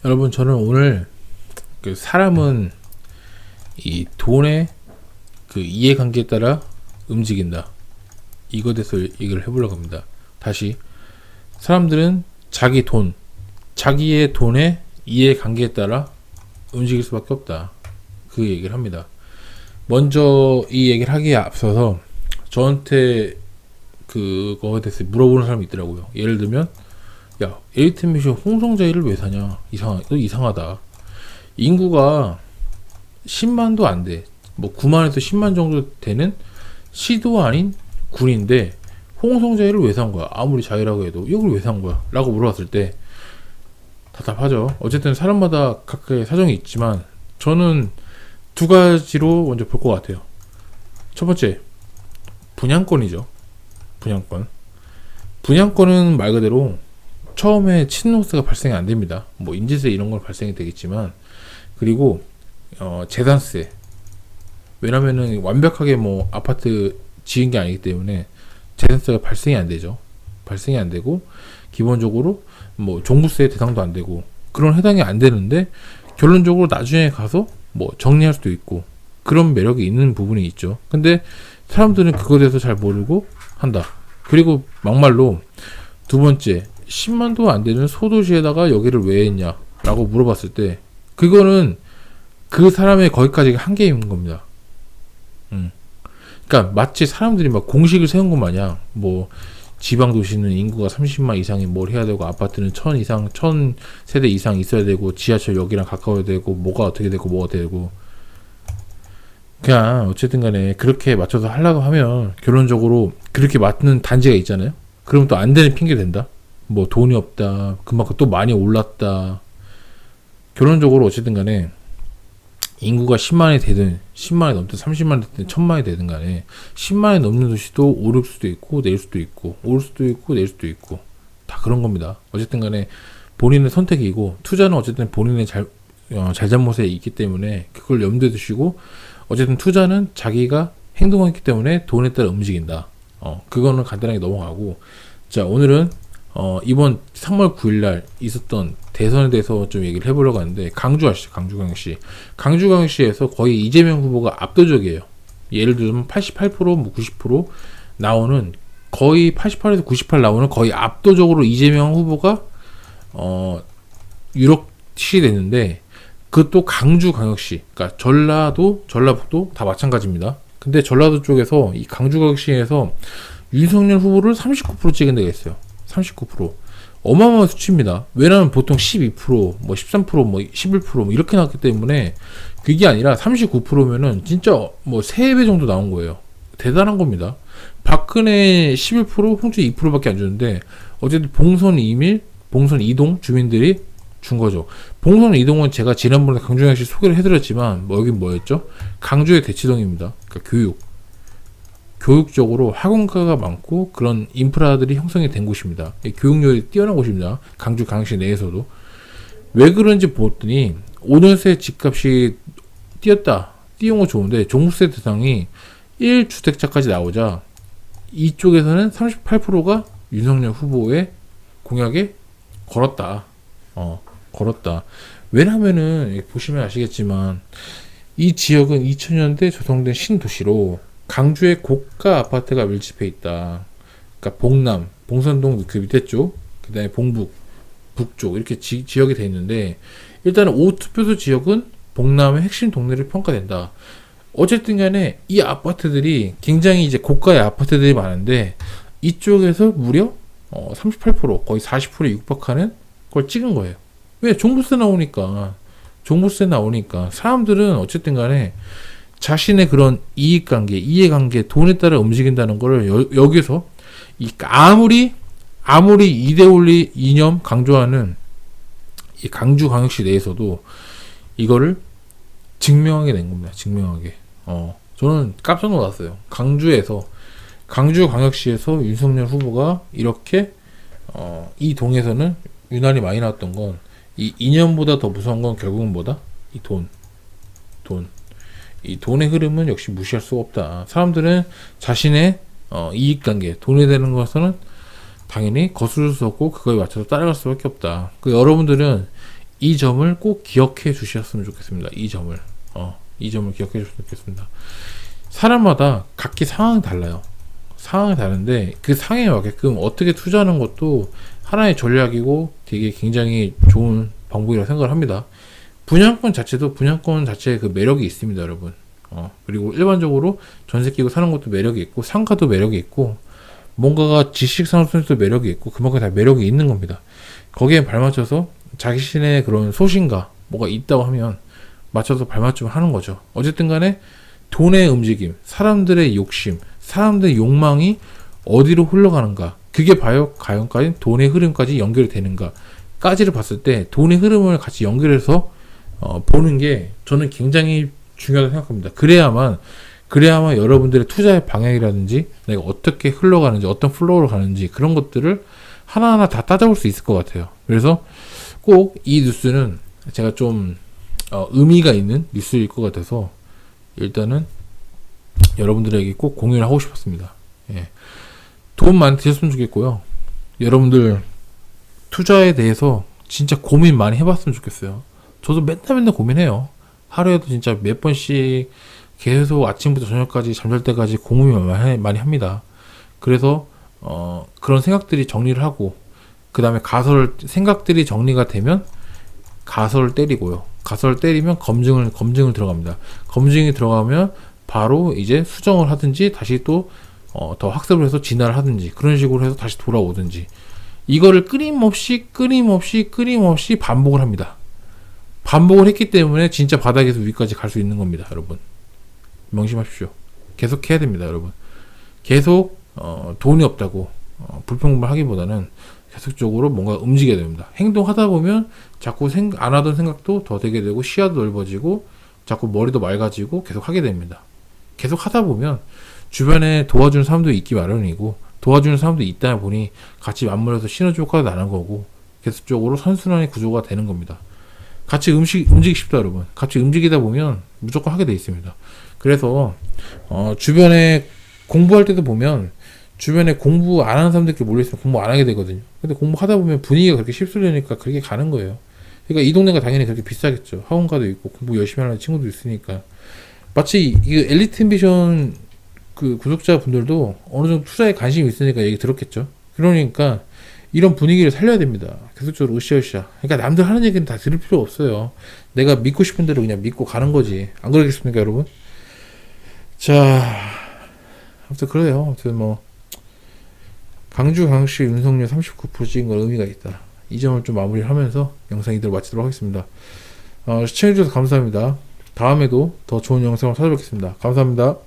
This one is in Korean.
여러분, 저는 오늘 그 사람은 이 돈의 그 이해관계에 따라 움직인다, 이거에 대해서 얘기를 해보려고 합니다. 다시, 사람들은 자기의 돈의 이해관계에 따라 움직일 수밖에 없다, 그 얘기를 합니다. 먼저 이 얘기를 하기에 앞서서 저한테 그거에 대해서 물어보는 사람이 있더라고요. 예를 들면, 야, 에이트밋이 홍성자이를 왜 사냐? 이상하다. 인구가 10만도 안 돼. 뭐 9만에서 10만 정도 되는 시도 아닌 군인데 홍성자이를 왜 산 거야? 아무리 자유라고 해도 이걸 왜 산 거야? 라고 물어봤을 때 답답하죠. 어쨌든 사람마다 각각의 사정이 있지만 저는 두 가지로 먼저 볼 것 같아요. 첫 번째, 분양권이죠. 분양권은 말 그대로 처음에 친노세가 발생이 안 됩니다. 뭐 인지세 이런 건 발생이 되겠지만, 그리고 재산세. 왜냐면은 완벽하게 뭐 아파트 지은 게 아니기 때문에 재산세가 발생이 안 되죠. 발생이 안 되고, 기본적으로 뭐 종부세 대상도 안 되고, 그런 해당이 안 되는데 결론적으로 나중에 가서 뭐 정리할 수도 있고, 그런 매력이 있는 부분이 있죠. 근데 사람들은 그거에 대해서 잘 모르고 한다. 그리고 막말로 두 번째, 10만도 안 되는 소도시에다가 여기를 왜 했냐 라고 물어봤을 때 그거는 그 사람의 거기까지 한계인 겁니다. 그러니까 마치 사람들이 막 공식을 세운 것 마냥, 뭐 지방 도시는 인구가 30만 이상이 뭘 해야 되고, 아파트는 1000세대 이상 있어야 되고, 지하철 여기랑 가까워야 되고, 뭐가 어떻게 되고 뭐가 되고, 그냥 어쨌든 간에 그렇게 맞춰서 하려고 하면 결론적으로 그렇게 맞는 단지가 있잖아요. 그러면 또 안 되는 핑계 된다. 뭐 돈이 없다, 그만큼 또 많이 올랐다. 결론적으로 어쨌든 간에 인구가 10만이 되든 10만이 넘든 30만이 되든 1000만이 되든 간에 10만이 넘는 도시도 오를 수도 있고 내릴 수도 있고, 올 수도 있고 내릴 수도 있고, 다 그런 겁니다. 어쨌든 간에 본인의 선택이고, 투자는 어쨌든 본인의 잘잘못에 있기 때문에 그걸 염두에 두시고, 어쨌든 투자는 자기가 행동했기 때문에 돈에 따라 움직인다. 그거는 간단하게 넘어가고, 자, 오늘은 이번 3월 9일날 있었던 대선에 대해서 좀 얘기를 해보려고 하는데, 강주 아시죠? 강주광역시. 강주광역시에서 거의 이재명 후보가 압도적이에요. 예를 들면 88%, 뭐 90% 나오는, 거의 88에서 98 나오는 거의 압도적으로 이재명 후보가 유력시 됐는데, 그것도 강주광역시, 그러니까 전라도, 전라북도 다 마찬가지입니다. 근데 전라도 쪽에서 이 강주광역시에서 윤석열 후보를 39% 찍은 데가 있어요. 39%. 어마어마한 수치입니다. 왜냐면 보통 12%, 뭐 13%, 뭐 11%, 뭐 이렇게 나왔기 때문에, 그게 아니라 39%면은 진짜 뭐 3배 정도 나온 거예요. 대단한 겁니다. 박근혜 11%, 홍준표 2%밖에 안 주는데, 어쨌든 봉선 이밀, 봉선 이동 주민들이 준 거죠. 봉선 이동은 제가 지난번에 강주광역시 소개를 해드렸지만, 뭐 여긴 뭐였죠? 강주의 대치동입니다. 그러니까 교육적으로 학원가가 많고 그런 인프라들이 형성이 된 곳입니다. 교육열이 뛰어난 곳입니다. 강주광역시 내에서도. 왜 그런지 보더니 5년새 집값이 뛰어온 거 좋은데, 종부세 대상이 1주택자까지 나오자 이쪽에서는 38%가 윤석열 후보의 공약에 걸었다. 왜냐면은 보시면 아시겠지만 이 지역은 2000년대 조성된 신도시로 강주의 고가 아파트가 밀집해 있다. 그러니까 봉남, 봉선동 그 밑에 쪽, 그 다음에 봉북, 북쪽 이렇게 지역이 돼 있는데, 일단은 오투표소 지역은 봉남의 핵심 동네를 평가된다. 어쨌든 간에 이 아파트들이 굉장히 이제 고가의 아파트들이 많은데, 이쪽에서 무려 38% 거의 40%에 육박하는 걸 찍은 거예요. 왜? 종부세 나오니까 사람들은 어쨌든 간에 자신의 그런 이해관계, 돈에 따라 움직인다는 거를 여기서 아무리 이데올리 이념 강조하는 이 강주광역시 내에서도 이거를 증명하게 된 겁니다. 저는 깜짝 놀랐어요. 강주광역시에서 윤석열 후보가 이렇게 이 동에서는 유난히 많이 나왔던 건, 이 이념보다 더 무서운 건 결국은 뭐다? 이 돈. 이 돈의 흐름은 역시 무시할 수가 없다. 사람들은 자신의 이익관계, 돈에 대는 것은 당연히 거스를 수 없고 그거에 맞춰서 따라갈 수밖에 없다. 여러분들은 이 점을 꼭 기억해 주셨으면 좋겠습니다. 이 점을 기억해 주셨으면 좋겠습니다. 사람마다 각기 상황이 달라요. 상황이 다른데 그 상황에 맞게끔 어떻게 투자하는 것도 하나의 전략이고 되게 굉장히 좋은 방법이라고 생각을 합니다. 분양권 자체의 그 매력이 있습니다, 여러분. 그리고 일반적으로 전세 끼고 사는 것도 매력이 있고, 상가도 매력이 있고, 뭔가가 지식산업선에도 매력이 있고, 그만큼 다 매력이 있는 겁니다. 거기에 발맞춰서 자신의 그런 소신과 뭐가 있다고 하면 맞춰서 발맞춤을 하는 거죠. 어쨌든 간에 돈의 움직임, 사람들의 욕심, 사람들의 욕망이 어디로 흘러가는가, 그게 과연 돈의 흐름까지 연결이 되는가까지를 봤을 때 돈의 흐름을 같이 연결해서 보는 게 저는 굉장히 중요하다고 생각합니다. 그래야만 여러분들의 투자의 방향이라든지 내가 어떻게 흘러가는지, 어떤 플로우로 가는지 그런 것들을 하나하나 다 따져볼 수 있을 것 같아요. 그래서 꼭 이 뉴스는 제가 좀 의미가 있는 뉴스일 것 같아서 일단은 여러분들에게 꼭 공유를 하고 싶었습니다. 예. 도움 많이 되셨으면 좋겠고요. 여러분들 투자에 대해서 진짜 고민 많이 해봤으면 좋겠어요. 저도 맨날 고민해요. 하루에도 진짜 몇 번씩 계속 아침부터 저녁까지 잠잘 때까지 고민 많이 합니다. 그래서 그런 생각들이 정리를 하고 그 다음에 생각들이 정리가 되면 가설을 때리고요. 가설을 때리면 검증을 들어갑니다. 검증이 들어가면 바로 이제 수정을 하든지 다시 또 더 학습을 해서 진화를 하든지 그런 식으로 해서 다시 돌아오든지 이거를 끊임없이 반복을 합니다. 반복을 했기 때문에 진짜 바닥에서 위까지 갈 수 있는 겁니다, 여러분. 명심하십시오. 계속 해야 됩니다, 여러분. 계속 돈이 없다고 불평불만 하기보다는 계속적으로 뭔가 움직여야 됩니다. 행동하다 보면 자꾸 안 하던 생각도 더 되게 되고 시야도 넓어지고 자꾸 머리도 맑아지고 계속 하게 됩니다. 계속 하다 보면 주변에 도와주는 사람도 있기 마련이고 도와주는 사람도 있다 보니 같이 맞물려서 시너지 효과가 나는 거고 계속적으로 선순환의 구조가 되는 겁니다. 같이 움직이십시오, 여러분. 같이 움직이다 보면 무조건 하게 돼 있습니다. 그래서 주변에 공부할 때도 보면 주변에 공부 안 하는 사람들끼리 몰려있으면 공부 안 하게 되거든요. 근데 공부하다 보면 분위기가 그렇게 휩쓸리니까 그렇게 가는 거예요. 그러니까 이 동네가 당연히 그렇게 비싸겠죠. 학원가도 있고 공부 열심히 하는 친구도 있으니까. 마치 이 엘리트 앰비션 그 구독자분들도 어느 정도 투자에 관심이 있으니까 얘기 들었겠죠. 그러니까 이런 분위기를 살려야 됩니다. 계속적으로 으쌰으쌰. 그러니까 남들 하는 얘기는 다 들을 필요 없어요. 내가 믿고 싶은 대로 그냥 믿고 가는 거지. 안 그러겠습니까, 여러분? 자, 아무튼 그래요. 아무튼 광주시 윤석열 39% 찍은 건 의미가 있다. 이 점을 좀 마무리를 하면서 영상 이대로 마치도록 하겠습니다. 시청해주셔서 감사합니다. 다음에도 더 좋은 영상으로 찾아뵙겠습니다. 감사합니다.